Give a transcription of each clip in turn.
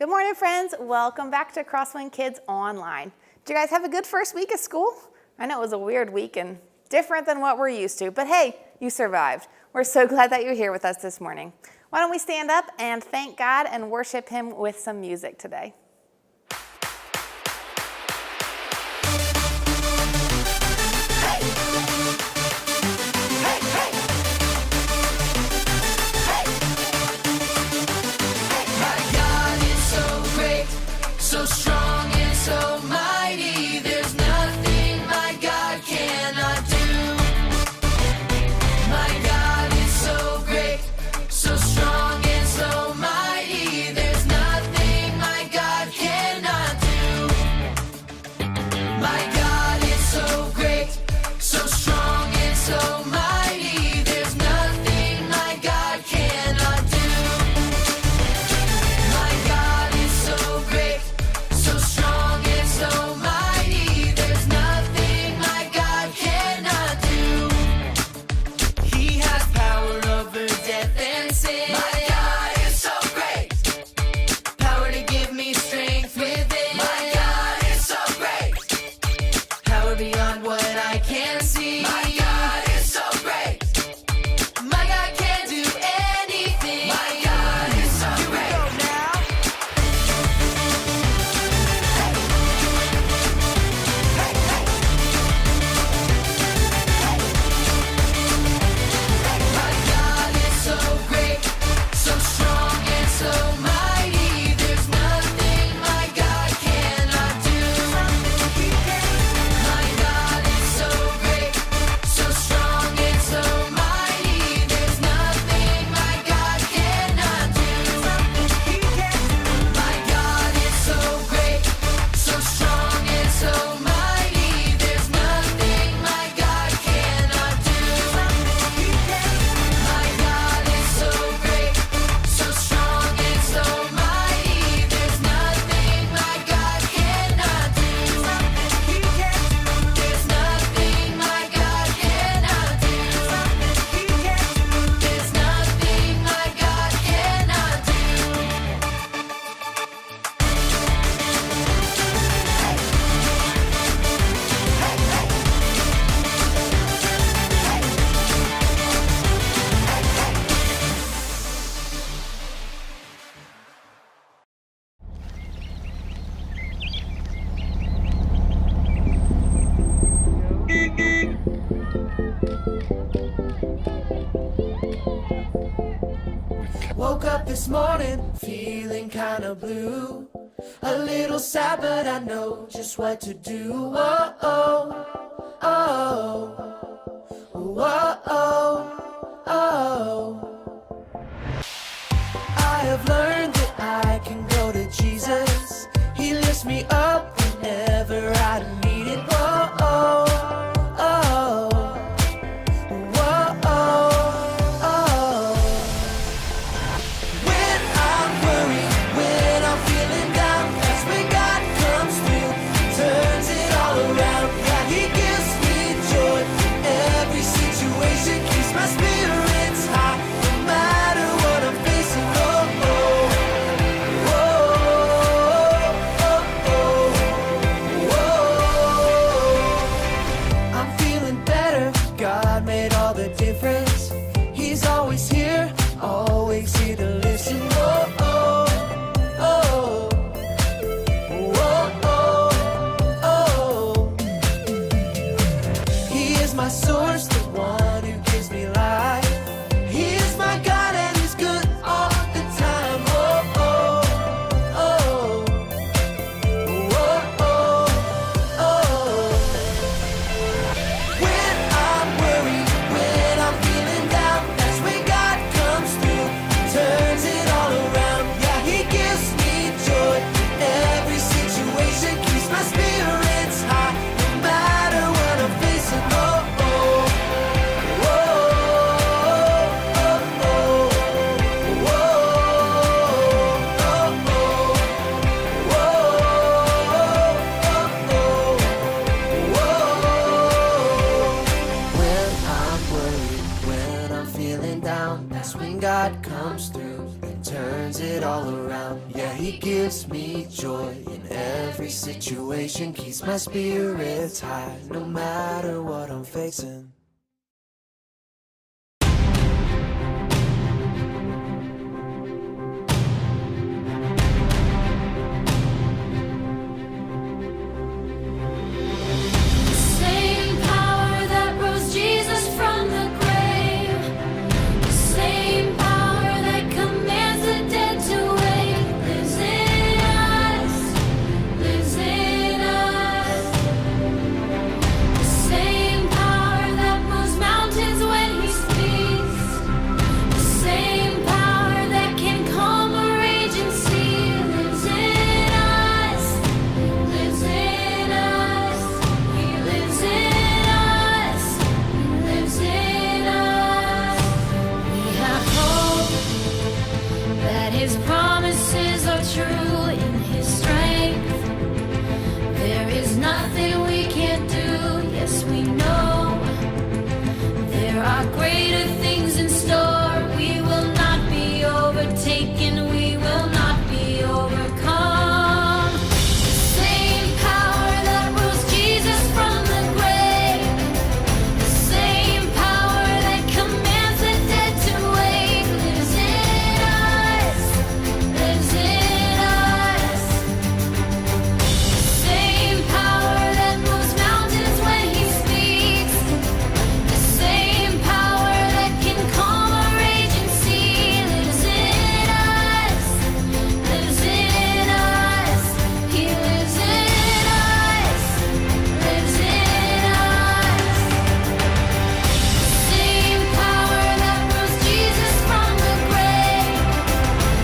Good morning, friends. Welcome back to Crosswind Kids Online. Did you guys have a good first week of school? I know it was a weird week and different than what we're used to, but hey, you survived. We're so glad that you're here with us this morning. Why don't we stand up and thank God and worship Him with some music today. So strong and so mighty, there's nothing my God cannot do. My God is so great, so strong and so mighty, there's nothing my God cannot do. My God is so great, so strong and so mighty, there's nothing my God cannot do. My God is so great, so strong and so mighty, there's nothing my God cannot do. He has power over death and sin. My God is so great. Power to give me strength within. My God is so great. Power beyond what I can see. My God is so great. My God can do anything. My God is so great. Here we go now. My God is so great, so strong and so mighty, there's nothing my God cannot do. My God is so great, so strong and so mighty, there's nothing my God cannot do. My God is so great, so strong and so mighty, there's nothing my God cannot do. My God is so great, so strong and so mighty, there's nothing my God cannot do. There's nothing my God cannot do. There's nothing my God cannot do. Woke up this morning feeling kinda blue, a little sad, but I know just what to do. Whoa, oh, oh, whoa, oh, oh. I have learned that I can go to Jesus. He lifts me up whenever I need it. Whoa, oh, oh, whoa, oh, oh. When I'm worried, when I'm feeling down, that's when God comes through, turns it all around. Yeah, He gives me joy in every situation, keeps my spirits high, no matter what I'm facing. Oh, oh, oh, oh, oh, oh. I'm feeling better, God made all the difference. He's always here to listen. Oh, oh, oh, oh, oh, oh. He is my source, the one who gives me life. He is my God and He's good all the time. Oh, oh, oh, oh, oh, oh. When I'm worried, when I'm feeling down, that's when God comes through, turns it all around. Yeah, He gives me joy in every situation, keeps my spirits high, no matter what I'm facing. Oh, oh, oh, oh, oh, oh, When I'm worried, when I'm feeling down, that's when God comes through and turns it all around. Yeah, He gives me joy in every situation, keeps my spirits high, no matter what I'm facing. true in His strength. There is nothing we can't do, yes we know. There are greater things in store. We will not be overtaken, we will not be overcome. The same power that rose Jesus from the grave, the same power that commands the dead to wake, lives in us, lives in us. The same power that moves mountains when He speaks, the same power that can calm a raging sea, lives in us, lives in us. He lives in us, lives in us. The same power that rose Jesus from the grave,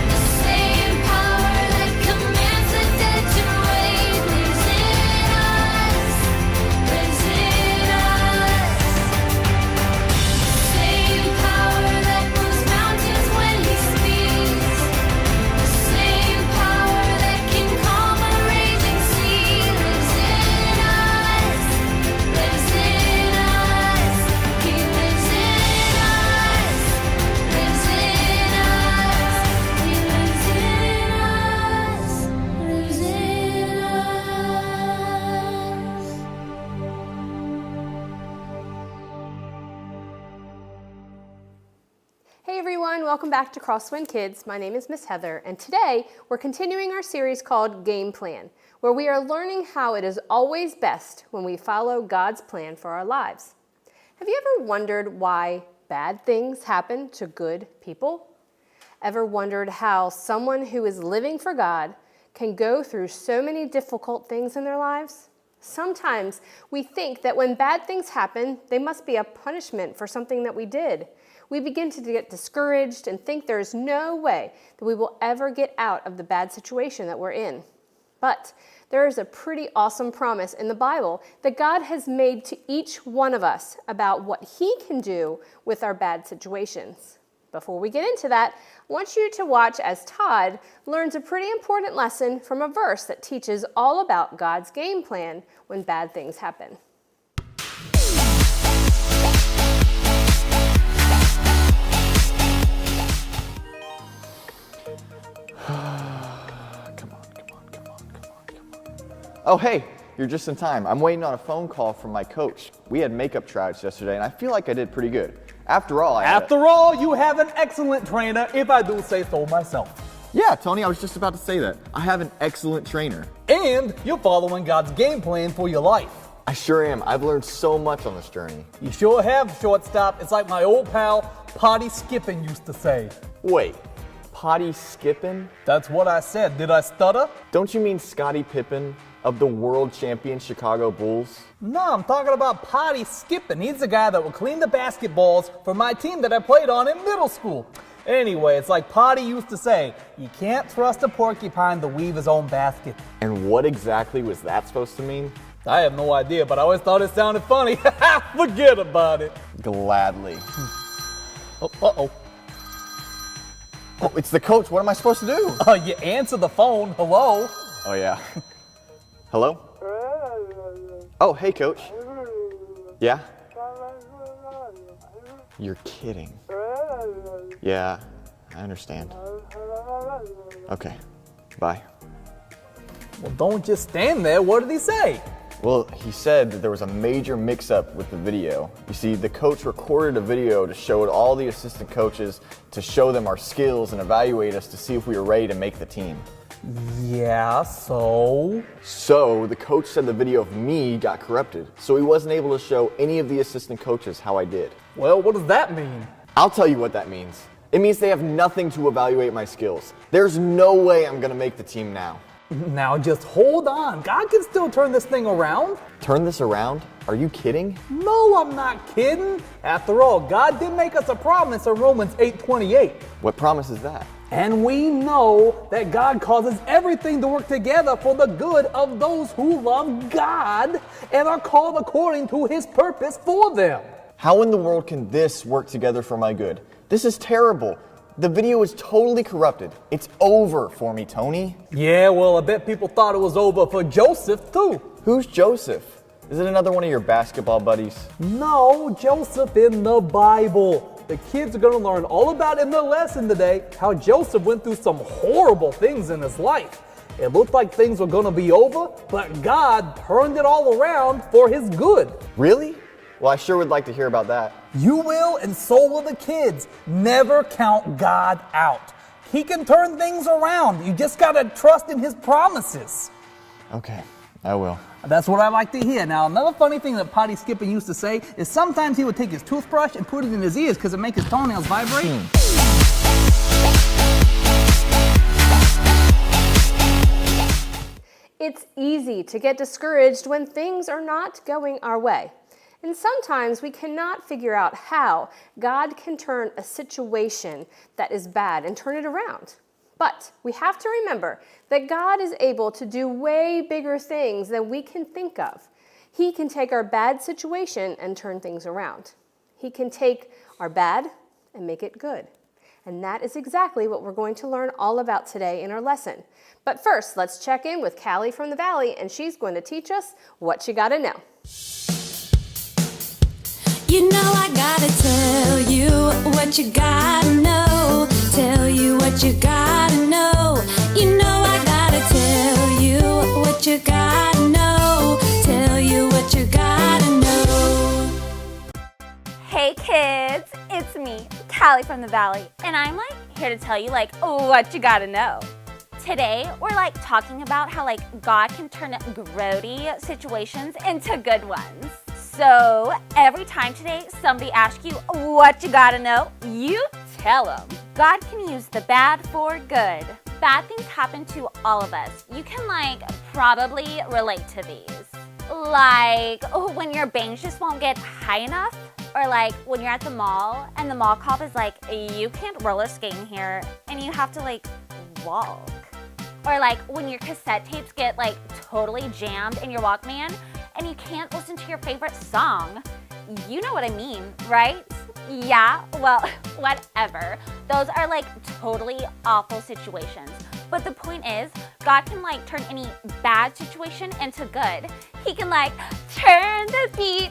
the same power that commands the dead to wake, lives in us, lives in us. The same power that moves mountains when He speaks, the same power that can calm a raging sea, lives in us, lives in us. He lives in us, lives in us. He lives in us, lives in us. Hey everyone, welcome back to Crosswind Kids. My name is Miss Heather, and today we're continuing our series called Game Plan, where we are learning how it is always best when we follow God's plan for our lives. Have you ever wondered why bad things happen to good people? Ever wondered how someone who is living for God can go through so many difficult things in their lives? Sometimes we think that when bad things happen, they must be a punishment for something that we did. We begin to get discouraged and think there is no way that we will ever get out of the bad situation that we're in. But there is a pretty awesome promise in the Bible that God has made to each one of us about what He can do with our bad situations. Before we get into that, I want you to watch as Todd learns a pretty important lesson from a verse that teaches all about God's game plan when bad things happen. Oh, hey, you're just in time. I'm waiting on a phone call from my coach. We had makeup tryouts yesterday, and I feel like I did pretty good. After all, After all, you have an excellent trainer, if I do say so myself. Yeah, Tony, I was just about to say that. I have an excellent trainer. And you're following God's game plan for your life. I sure am. I've learned so much on this journey. You sure have, shortstop. It's like my old pal, Potty Skippin, used to say. Wait, potty skipping? That's what I said. Did I stutter? Don't you mean Scottie Pippen of the world champion Chicago Bulls? No, I'm talking about Potty Skippin. He's the guy that would clean the basketballs for my team that I played on in middle school. Anyway, it's like Potty used to say, you can't trust a porcupine to weave his own basket. And what exactly was that supposed to mean? I have no idea, but I always thought it sounded funny. Forget about it. Gladly. Uh-oh. Oh, it's the coach. What am I supposed to do? You answer the phone. Hello? Oh, yeah. Hello? Oh, hey, coach. Yeah? You're kidding. Yeah, I understand. Okay, bye. Well, don't just stand there. What did he say? Well, he said that there was a major mix-up with the video. You see, the coach recorded a video to show all the assistant coaches to show them our skills and evaluate us to see if we were ready to make the team. Yeah, so? So, the coach said the video of me got corrupted, so he wasn't able to show any of the assistant coaches how I did. Well, what does that mean? I'll tell you what that means. It means they have nothing to evaluate my skills. There's no way I'm gonna make the team now. Now just hold on. God can still turn this thing around. Turn this around? Are you kidding? No, I'm not kidding. After all, God did make us a promise in Romans 8:28. What promise is that? And we know that God causes everything to work together for the good of those who love God and are called according to His purpose for them. How in the world can this work together for my good? This is terrible. The video was totally corrupted. It's over for me, Tony. Yeah, well, I bet people thought it was over for Joseph, too. Who's Joseph? Is it another one of your basketball buddies? No, Joseph in the Bible. The kids are going to learn all about in their lesson today how Joseph went through some horrible things in his life. It looked like things were going to be over, but God turned it all around for his good. Really? Well, I sure would like to hear about that. You will, and so will the kids. Never count God out. He can turn things around. You just got to trust in his promises. Okay, I will. That's what I like to hear. Now, another funny thing that Potty Skipper used to say is sometimes he would take his toothbrush and put it in his ears because it makes his toenails vibrate. It's easy to get discouraged when things are not going our way. And sometimes we cannot figure out how God can turn a situation that is bad and turn it around. But we have to remember that God is able to do way bigger things than we can think of. He can take our bad situation and turn things around. He can take our bad and make it good. And that is exactly what we're going to learn all about today in our lesson. But first, let's check in with Callie from the Valley, and she's going to teach us what you gotta know. You know I gotta tell you what you gotta know. Tell you what you gotta know. You know I gotta tell you what you gotta know. Tell you what you gotta know. Hey kids, it's me, Callie from the Valley, and I'm here to tell you what you gotta know. Today, we're talking about how God can turn grody situations into good ones. So every time today somebody asks you what you gotta know, you tell them. God can use the bad for good. Bad things happen to all of us. You can probably relate to these. When your bangs just won't get high enough, or when you're at the mall and the mall cop is you can't roller skate in here and you have to walk. Or when your cassette tapes get totally jammed in your Walkman and you can't listen to your favorite song. You know what I mean, right? Yeah, well, whatever. Those are totally awful situations. But the point is, God can turn any bad situation into good. He can turn the beat.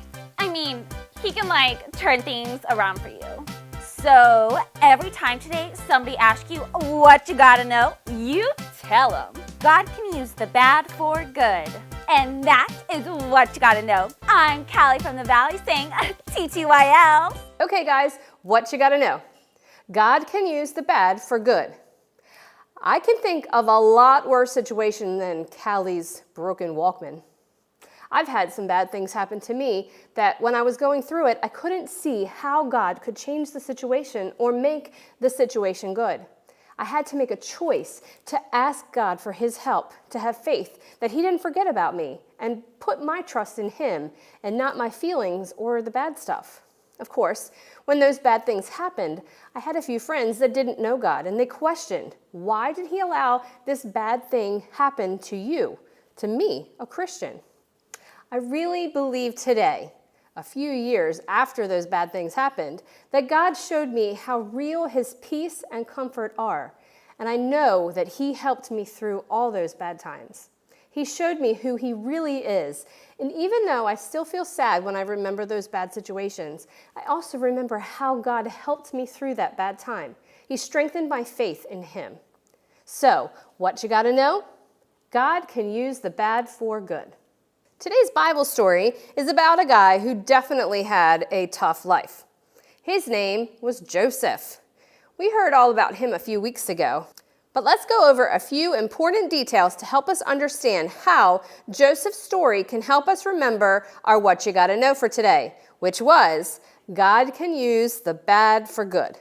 He can turn things around for you. So every time today somebody asks you what you gotta know, you tell them. God can use the bad for good. And that is what you gotta know. I'm Callie from the Valley saying TTYL. Okay guys, what you gotta know. God can use the bad for good. I can think of a lot worse situation than Callie's broken Walkman. I've had some bad things happen to me that when I was going through it, I couldn't see how God could change the situation or make the situation good. I had to make a choice to ask God for his help, to have faith that he didn't forget about me and put my trust in him and not my feelings or the bad stuff. Of course, when those bad things happened, I had a few friends that didn't know God and they questioned, why did he allow this bad thing happen to you, to me, a Christian? I really believe today, a few years after those bad things happened, that God showed me how real his peace and comfort are. And I know that he helped me through all those bad times. He showed me who he really is. And even though I still feel sad when I remember those bad situations, I also remember how God helped me through that bad time. He strengthened my faith in him. So, what you gotta know? God can use the bad for good. Today's Bible story is about a guy who definitely had a tough life. His name was Joseph. We heard all about him a few weeks ago, but let's go over a few important details to help us understand how Joseph's story can help us remember our what you gotta know for today, which was God can use the bad for good.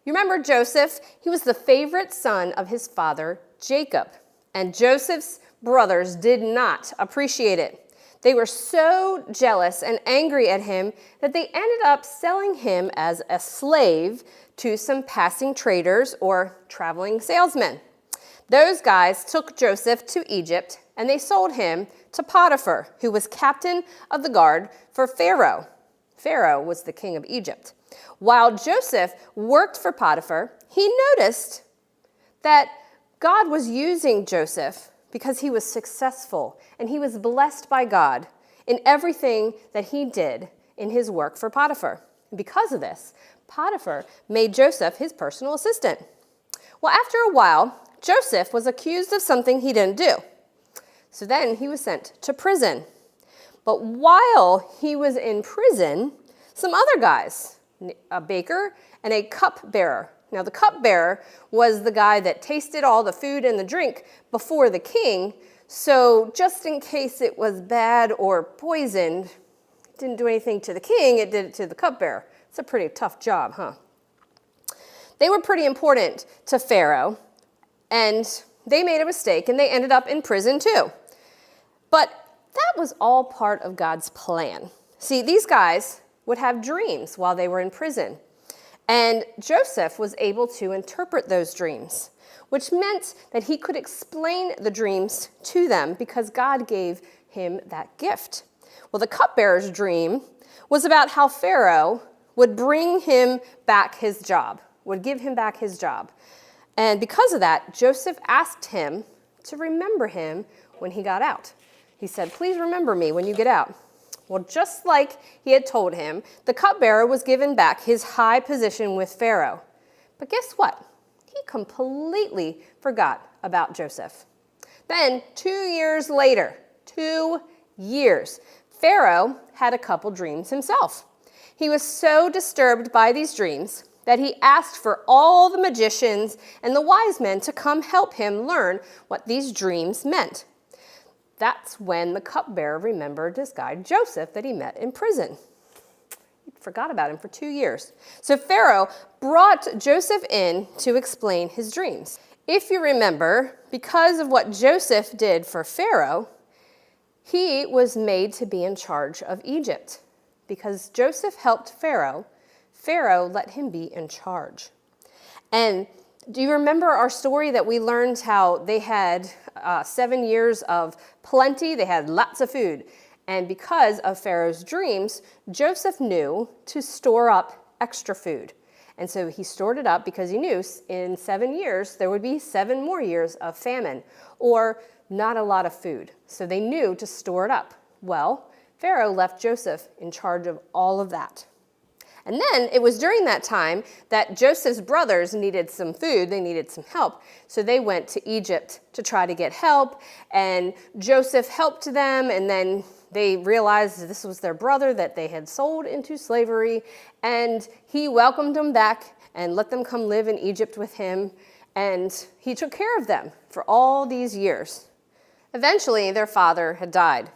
You remember Joseph? He was the favorite son of his father, Jacob, and Joseph's brothers did not appreciate it. They were so jealous and angry at him that they ended up selling him as a slave to some passing traders or traveling salesmen. Those guys took Joseph to Egypt and they sold him to Potiphar, who was captain of the guard for Pharaoh. Pharaoh was the king of Egypt. While Joseph worked for Potiphar, he noticed that God was using Joseph because he was successful and he was blessed by God in everything that he did in his work for Potiphar. And because of this, Potiphar made Joseph his personal assistant. Well, after a while, Joseph was accused of something he didn't do. So then he was sent to prison. But while he was in prison, some other guys, a baker and a cupbearer. Now, the cupbearer was the guy that tasted all the food and the drink before the king. So just in case it was bad or poisoned, it didn't do anything to the king, it did it to the cupbearer. It's a pretty tough job, huh? They were pretty important to Pharaoh, and they made a mistake, and they ended up in prison too. But that was all part of God's plan. See, these guys would have dreams while they were in prison, and Joseph was able to interpret those dreams, which meant that he could explain the dreams to them because God gave him that gift. Well, the cupbearer's dream was about how Pharaoh would bring him back his job, would give him back his job. And because of that, Joseph asked him to remember him when he got out. He said, "Please remember me when you get out." Well, just like he had told him, the cupbearer was given back his high position with Pharaoh. But guess what? He completely forgot about Joseph. Then, 2 years later, 2 years, Pharaoh had a couple dreams himself. He was so disturbed by these dreams that he asked for all the magicians and the wise men to come help him learn what these dreams meant. That's when the cupbearer remembered this guy, Joseph, that he met in prison. He forgot about him for 2 years. So Pharaoh brought Joseph in to explain his dreams. If you remember, because of what Joseph did for Pharaoh, he was made to be in charge of Egypt. Because Joseph helped Pharaoh, Pharaoh let him be in charge. And do you remember our story that we learned how they had 7 years of plenty? They had lots of food. And because of Pharaoh's dreams, Joseph knew to store up extra food. And so he stored it up because he knew in 7 years there would be 7 more years of famine or not a lot of food. So they knew to store it up. Well, Pharaoh left Joseph in charge of all of that. And then it was during that time that Joseph's brothers needed some food, they needed some help. So they went to Egypt to try to get help, and Joseph helped them, and then they realized this was their brother that they had sold into slavery, and he welcomed them back and let them come live in Egypt with him, and he took care of them for all these years. Eventually, their father had died,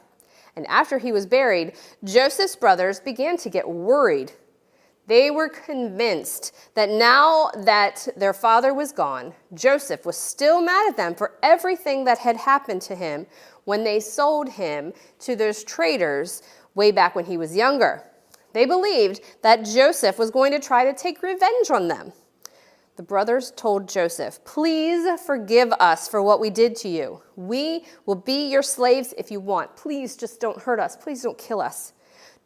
and after he was buried, Joseph's brothers began to get worried. They were convinced that now that their father was gone, Joseph was still mad at them for everything that had happened to him when they sold him to those traders way back when he was younger. They believed that Joseph was going to try to take revenge on them. The brothers told Joseph, "Please forgive us for what we did to you. We will be your slaves if you want. Please just don't hurt us. Please don't kill us."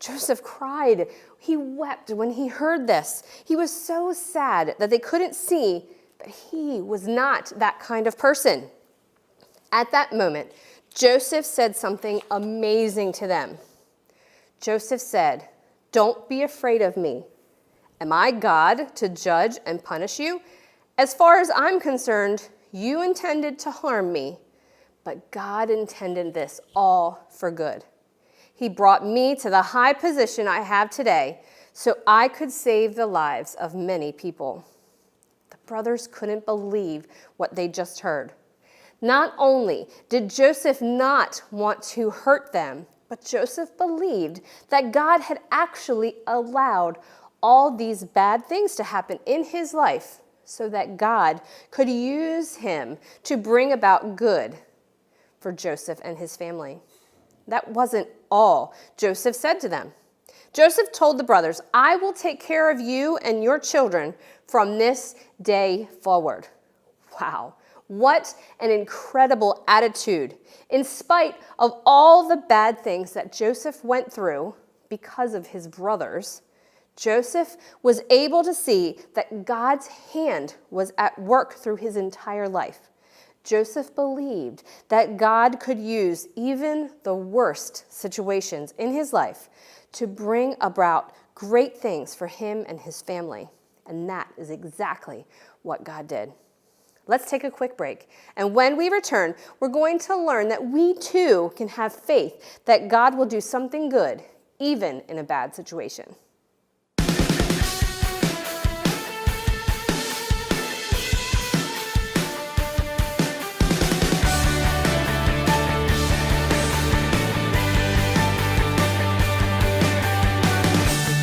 Joseph cried. He wept when he heard this. He was so sad that they couldn't see that he was not that kind of person. At that moment, Joseph said something amazing to them. Joseph said, "Don't be afraid of me. Am I God to judge and punish you? As far as I'm concerned, you intended to harm me, but God intended this all for good. He brought me to the high position I have today so I could save the lives of many people." The brothers couldn't believe what they just heard. Not only did Joseph not want to hurt them, but Joseph believed that God had actually allowed all these bad things to happen in his life so that God could use him to bring about good for Joseph and his family. That wasn't all Joseph said to them. Joseph told the brothers, "I will take care of you and your children from this day forward." Wow, what an incredible attitude. In spite of all the bad things that Joseph went through because of his brothers, Joseph was able to see that God's hand was at work through his entire life. Joseph believed that God could use even the worst situations in his life to bring about great things for him and his family. And that is exactly what God did. Let's take a quick break. And when we return, we're going to learn that we too can have faith that God will do something good, even in a bad situation.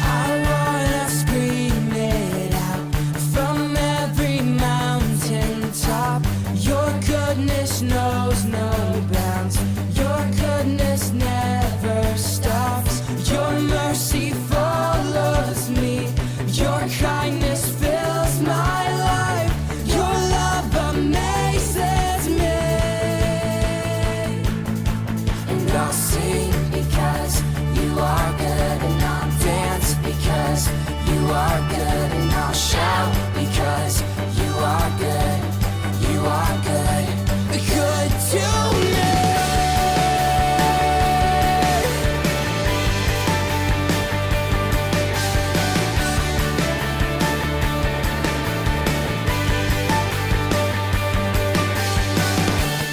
I wanna scream it out from every mountaintop. Your goodness knows no bounds. Your goodness never stops. Your mercy follows me. Your kindness fills my life. Your love amazes me. And I'll sing because you are good, and I'll dance because you are good, and I'll shout because you are good. You are good, good to me.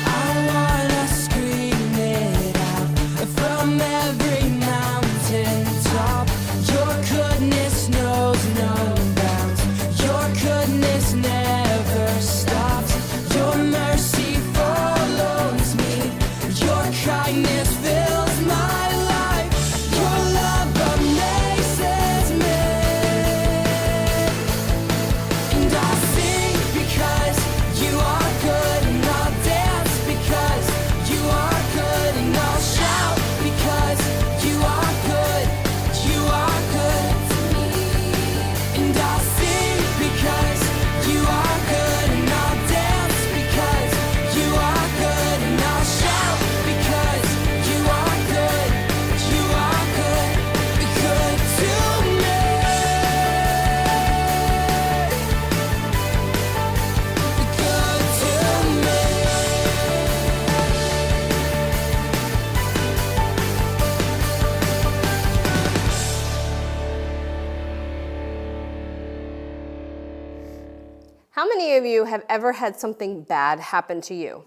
I wanna scream it out from every mountaintop. Your goodness knows no bounds. Your goodness never stops. Your mercy follows me. Your kindness fills my life. Your love amazes me. And I'll sing because you are good, and I'll dance because you are good, and I'll shout because you are good. You are good to me. And I'll sing because you are good, and I'll dance because you are good, and I'll shout because you are good. You are good, good to me. Good to me. How many of you have ever had something bad happen to you?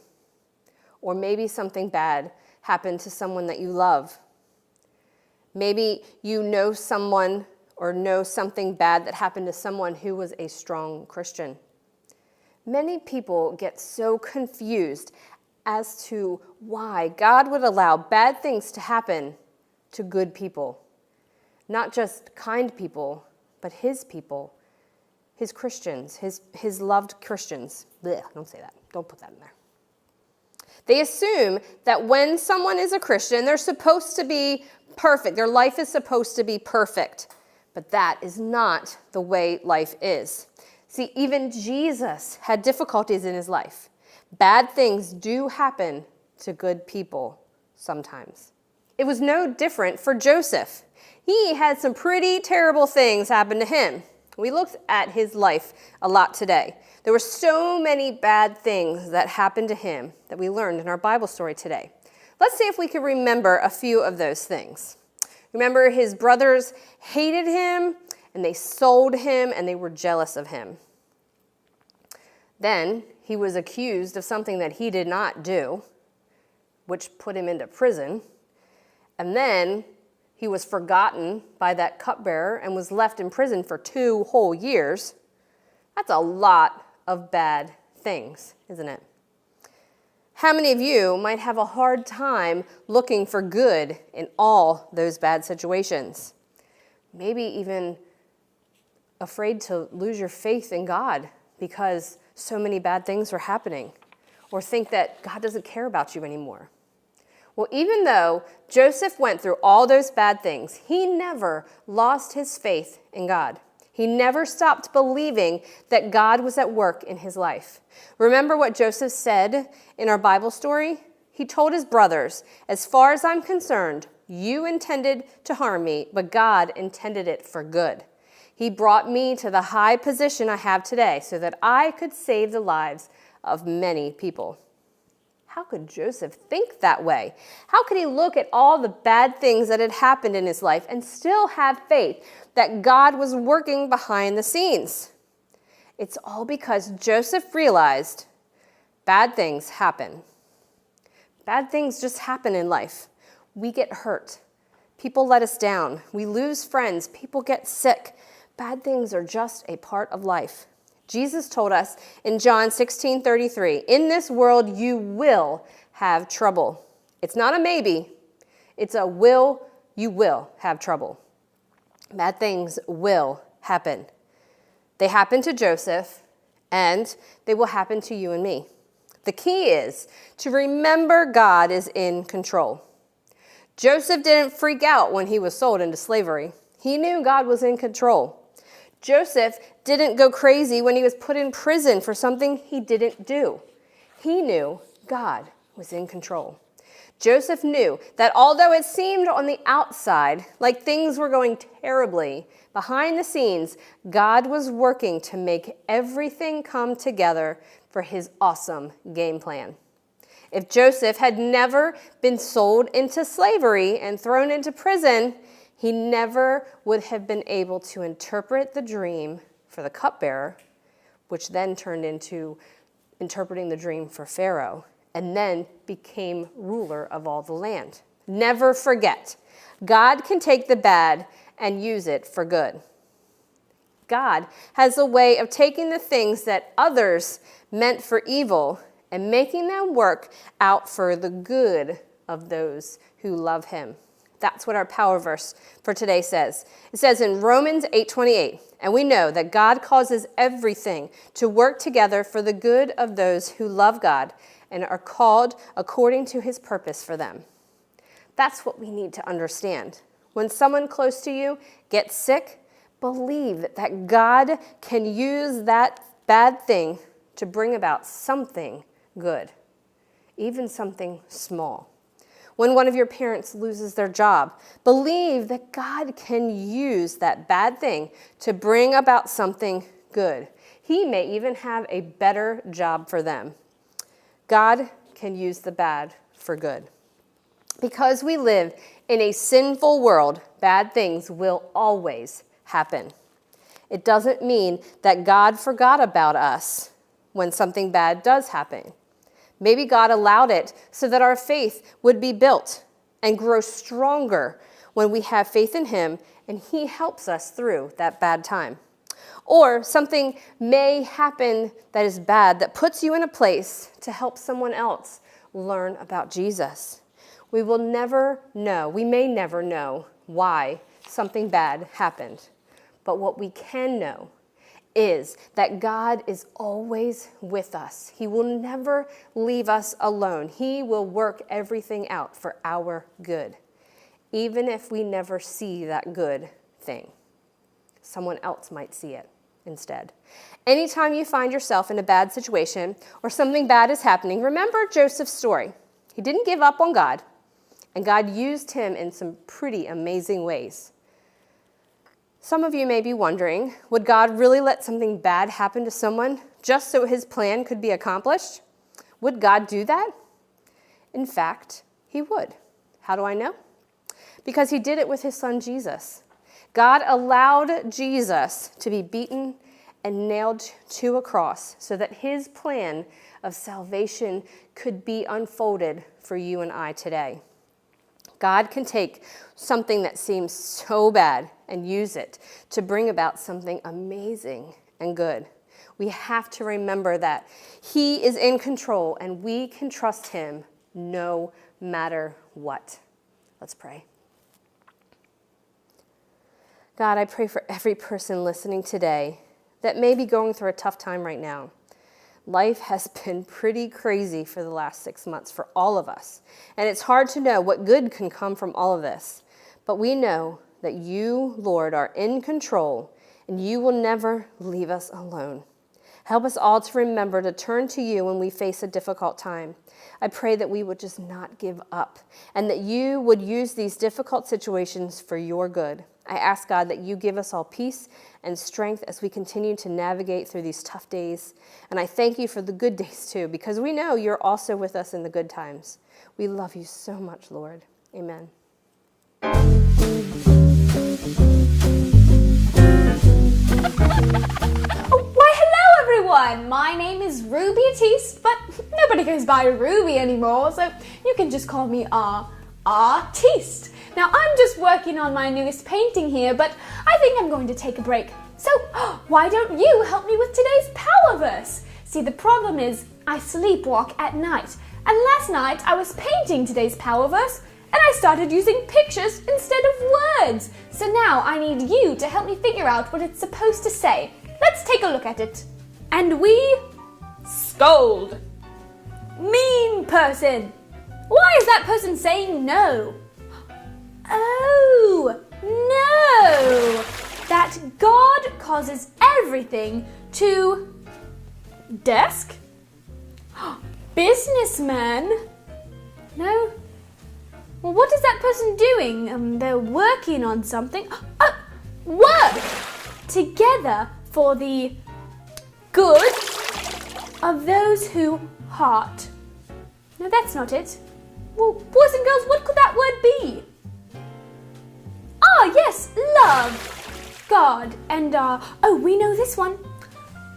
Or maybe something bad happened to someone that you love? Maybe you know someone or know something bad that happened to someone who was a strong Christian. Many people get so confused as to why God would allow bad things to happen to good people. Not just kind people, but his people. His Christians, his loved Christians. Blech, don't say that. Don't put that in there. They assume that when someone is a Christian, they're supposed to be perfect. Their life is supposed to be perfect. But that is not the way life is. See, even Jesus had difficulties in his life. Bad things do happen to good people sometimes. It was no different for Joseph. He had some pretty terrible things happen to him. We looked at his life a lot today. There were so many bad things that happened to him that we learned in our Bible story today. Let's see if we can remember a few of those things. Remember, his brothers hated him, and they sold him, and they were jealous of him. Then he was accused of something that he did not do, which put him into prison. And then he was forgotten by that cupbearer and was left in prison for 2 whole years. That's a lot of bad things, isn't it? How many of you might have a hard time looking for good in all those bad situations? Maybe even afraid to lose your faith in God because so many bad things were happening, or think that God doesn't care about you anymore. Well, even though Joseph went through all those bad things, he never lost his faith in God. He never stopped believing that God was at work in his life. Remember what Joseph said in our Bible story? He told his brothers, "As far as I'm concerned, you intended to harm me, but God intended it for good." He brought me to the high position I have today so that I could save the lives of many people. How could Joseph think that way? How could he look at all the bad things that had happened in his life and still have faith that God was working behind the scenes? It's all because Joseph realized bad things happen. Bad things just happen in life. We get hurt. People let us down. We lose friends. People get sick. Bad things are just a part of life. Jesus told us in John 16:33, in this world you will have trouble. It's not a maybe. It's a will, you will have trouble. Bad things will happen. They happened to Joseph, and they will happen to you and me. The key is to remember God is in control. Joseph didn't freak out when he was sold into slavery. He knew God was in control. Joseph didn't go crazy when he was put in prison for something he didn't do. He knew God was in control. Joseph knew that although it seemed on the outside like things were going terribly, behind the scenes, God was working to make everything come together for his awesome game plan. If Joseph had never been sold into slavery and thrown into prison, he never would have been able to interpret the dream for the cupbearer, which then turned into interpreting the dream for Pharaoh, and then became ruler of all the land. Never forget, God can take the bad and use it for good. God has a way of taking the things that others meant for evil and making them work out for the good of those who love him. That's what our power verse for today says. It says in Romans 8:28, and we know that God causes everything to work together for the good of those who love God and are called according to his purpose for them. That's what we need to understand. When someone close to you gets sick, believe that God can use that bad thing to bring about something good, even something small. When one of your parents loses their job, believe that God can use that bad thing to bring about something good. He may even have a better job for them. God can use the bad for good. Because we live in a sinful world, bad things will always happen. It doesn't mean that God forgot about us when something bad does happen. Maybe God allowed it so that our faith would be built and grow stronger when we have faith in him and he helps us through that bad time. Or something may happen that is bad that puts you in a place to help someone else learn about Jesus. We will never know, we may never know why something bad happened. But what we can know is that God is always with us. He will never leave us alone. He will work everything out for our good, even if we never see that good thing. Someone else might see it instead. Anytime you find yourself in a bad situation or something bad is happening, remember Joseph's story. He didn't give up on God, and God used him in some pretty amazing ways. Some of you may be wondering, would God really let something bad happen to someone just so his plan could be accomplished? Would God do that? In fact, he would. How do I know? Because he did it with his son Jesus. God allowed Jesus to be beaten and nailed to a cross so that his plan of salvation could be unfolded for you and I today. God can take something that seems so bad and use it to bring about something amazing and good. We have to remember that he is in control and we can trust him no matter what. Let's pray. God, I pray for every person listening today that may be going through a tough time right now. Life has been pretty crazy for the last 6 months for all of us, and it's hard to know what good can come from all of this. But we know that you, Lord, are in control, and you will never leave us alone. Help us all to remember to turn to you when we face a difficult time. I pray that we would just not give up and that you would use these difficult situations for your good. I ask, God, that you give us all peace and strength as we continue to navigate through these tough days. And I thank you for the good days too, because we know you're also with us in the good times. We love you so much, Lord. Amen. Why, hello everyone! My name is Ruby Artiste, but nobody goes by Ruby anymore, so you can just call me Artiste. Now, I'm just working on my newest painting here, but I think I'm going to take a break. So, why don't you help me with today's power verse? See, the problem is I sleepwalk at night, and last night I was painting today's power verse, and I started using pictures instead of words. So now I need you to help me figure out what it's supposed to say. Let's take a look at it. And we scold. Mean person. Why is that person saying no? Oh, no. That God causes everything to desk? Businessman? No. Well, what is that person doing? They're working on something. Work together for the good of those who heart. No, that's not it. Well, boys and girls, what could that word be? Ah, yes, love, God, and we know this one.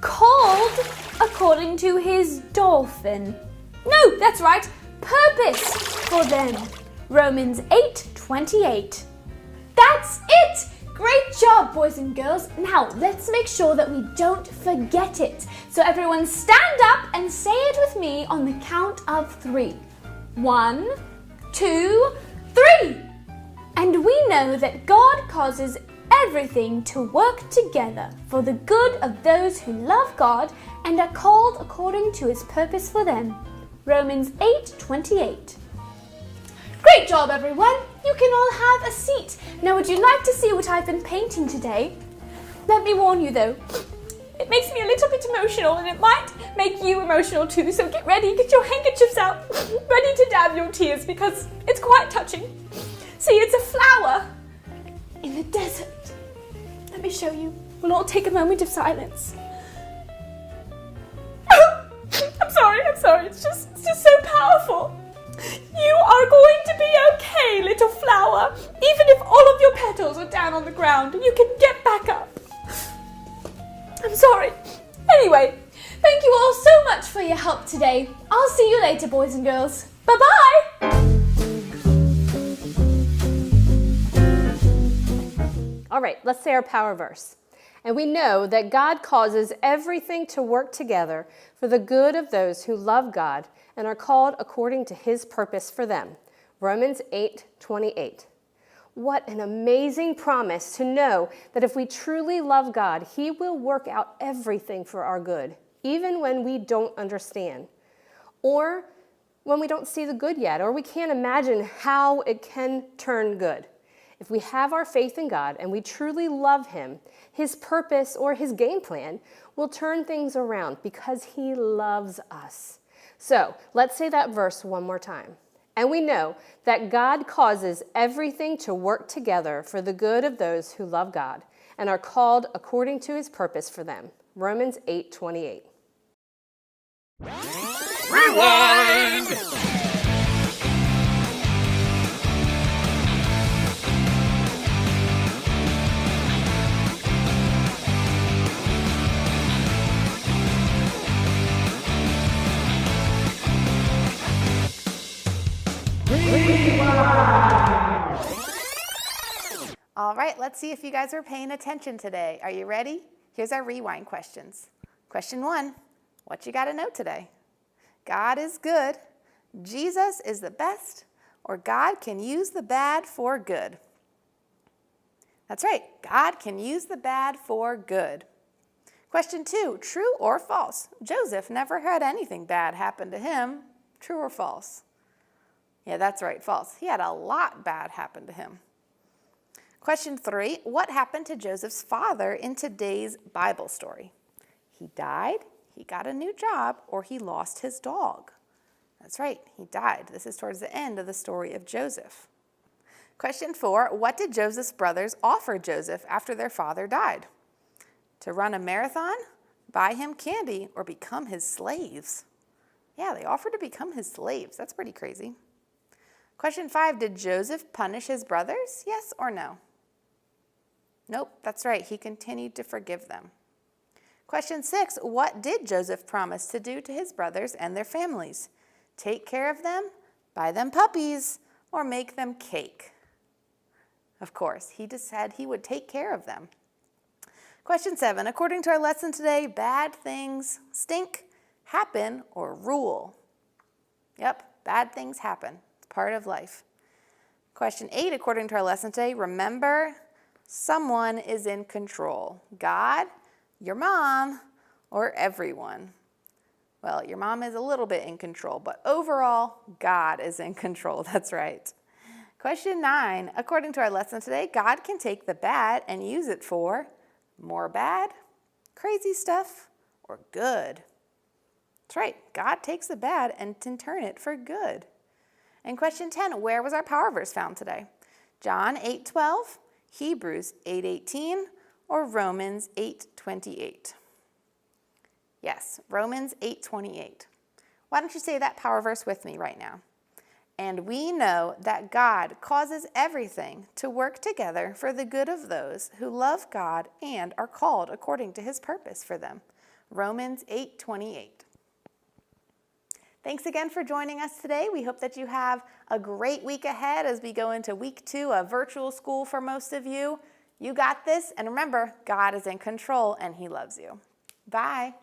Called according to his dolphin. No, that's right, purpose for them. Romans 8:28. That's it! Great job, boys and girls. Now, let's make sure that we don't forget it. So everyone stand up and say it with me on the count of 3. 1, 2, 3. And we know that God causes everything to work together for the good of those who love God and are called according to his purpose for them. Romans 8:28. Great job, everyone! You can all have a seat. Now, would you like to see what I've been painting today? Let me warn you, though. It makes me a little bit emotional, and it might make you emotional too, so get ready, get your handkerchiefs out, ready to dab your tears, because it's quite touching. See, it's a flower in the desert. Let me show you. We'll all take a moment of silence. I'm sorry, it's just so powerful. You are going to be okay, little flower. Even if all of your petals are down on the ground, you can get back up. I'm sorry. Anyway, thank you all so much for your help today. I'll see you later, boys and girls. Bye-bye. All right, let's say our power verse. And we know that God causes everything to work together for the good of those who love God and are called according to his purpose for them. Romans 8:28. What an amazing promise to know that if we truly love God, he will work out everything for our good, even when we don't understand, or when we don't see the good yet, or we can't imagine how it can turn good. If we have our faith in God and we truly love him, his purpose or his game plan will turn things around because he loves us. So let's say that verse one more time. And we know that God causes everything to work together for the good of those who love God and are called according to his purpose for them. Romans 8:28. Rewind! All right, let's see if you guys are paying attention today. Are you ready? Here's our rewind questions. Question 1, what you got to know today? God is good, Jesus is the best, or God can use the bad for good? That's right, God can use the bad for good. Question 2, true or false? Joseph never had anything bad happen to him. True or false? Yeah, that's right, false. He had a lot bad happen to him. Question 3, what happened to Joseph's father in today's Bible story? He died, he got a new job or he lost his dog. That's right, he died. This is towards the end of the story of Joseph. Question 4, what did Joseph's brothers offer Joseph after their father died? To run a marathon, buy him candy, or become his slaves? Yeah, they offered to become his slaves. That's pretty crazy. Question 5, did Joseph punish his brothers? Yes or no? Nope, that's right. He continued to forgive them. Question 6, what did Joseph promise to do to his brothers and their families? Take care of them, buy them puppies, or make them cake? Of course, he just said he would take care of them. Question 7, according to our lesson today, bad things stink, happen, or rule. Yep, bad things happen. It's part of life. Question 8, according to our lesson today, remember, someone is in control. God, your mom, or everyone. Well, your mom is a little bit in control, but overall, God is in control. That's right. Question 9, according to our lesson today, God can take the bad and use it for more bad, crazy stuff, or good. That's right, God takes the bad and can turn it for good. And question 10, where was our power verse found today? John 8:12, Hebrews 8:18, or Romans 8:28? Yes, Romans 8:28. Why don't you say that power verse with me right now? And we know that God causes everything to work together for the good of those who love God and are called according to his purpose for them. Romans 8:28. Thanks again for joining us today. We hope that you have a great week ahead as we go into week 2 of virtual school for most of you. You got this, and remember, God is in control and he loves you. Bye.